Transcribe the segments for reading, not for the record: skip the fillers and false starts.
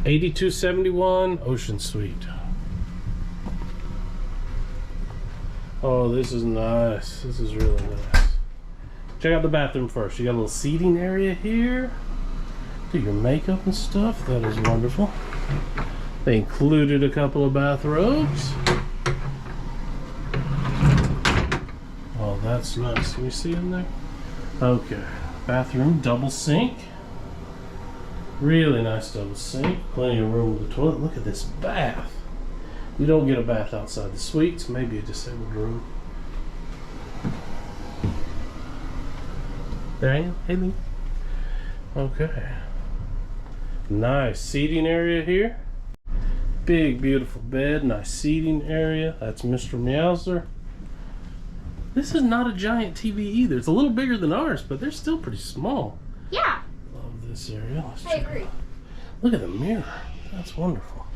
8271 Ocean Suite. Oh, this is nice. This is really nice. Check out the bathroom first. You got a little seating area here. Do your makeup and stuff. That is wonderful. They included a couple of bathrobes. Oh, that's nice. Can you see in there? Okay. Bathroom, double sink. Really nice double sink. Plenty of room with the toilet. Look at this bath. You don't get a bath outside the suites. Maybe a disabled room. There I am. Hey, Lee. Okay. Nice seating area here. Big, beautiful bed. Nice seating area. That's Mr. Meowser. This is not a giant TV either. It's a little bigger than ours, but they're still pretty small. Yeah. Love this area. I agree. Look at the mirror. That's wonderful.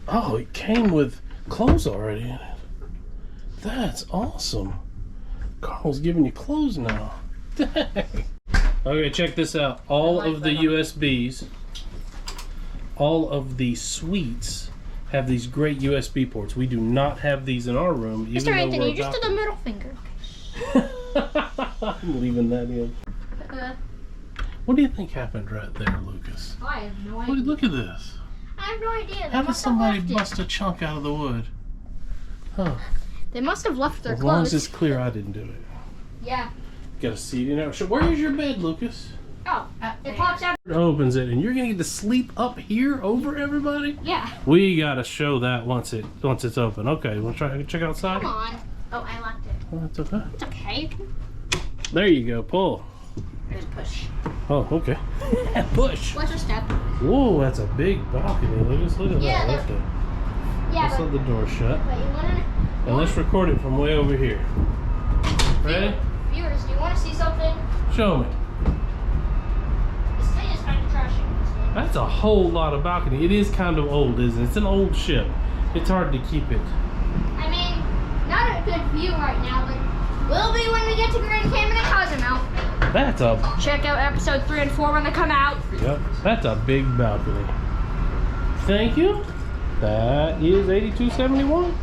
Oh, it came with clothes already in it. That's awesome. Carl's giving you clothes now. Dang. Okay, check this out. All of the USBs, all of the suites have these great USB ports. We do not have these in our room. Mr. Anthony, you just did a middle finger. I'm leaving that in. What do you think happened right there, Lucas? I have no idea. Look at this. I have no idea. How did somebody bust a chunk out of the wood? Huh. They must have left their As clothes. long as it's clear, I didn't do it. Yeah. Got a seat in there. So where is your bed, Lucas? Oh, it pops out. It opens it, and you're gonna get to sleep up here over everybody? Yeah. We gotta show that once it's open. Okay, you wanna try check outside? Come on. Oh, I locked it. Oh, that's okay. It's okay. There you go. Pull. There's push. Oh, okay. Push. Watch your step. Whoa, that's a big balcony. Lucas, look at Yeah, that. Okay. Yeah, Let's let the door shut. but you wanna? And let's record it from way over here. Ready? Viewers, do you want to see something? Show me. This thing is kind of trashy. That's a whole lot of balcony. It is kind of old, isn't it? It's an old ship. It's hard to keep it. I mean, not a good view right now, but will be when we get to Grand Cayman and Cozumel. That's a... Check out episode 3 and 4 when they come out. Yep, that's a big balcony. Thank you. That is 8271.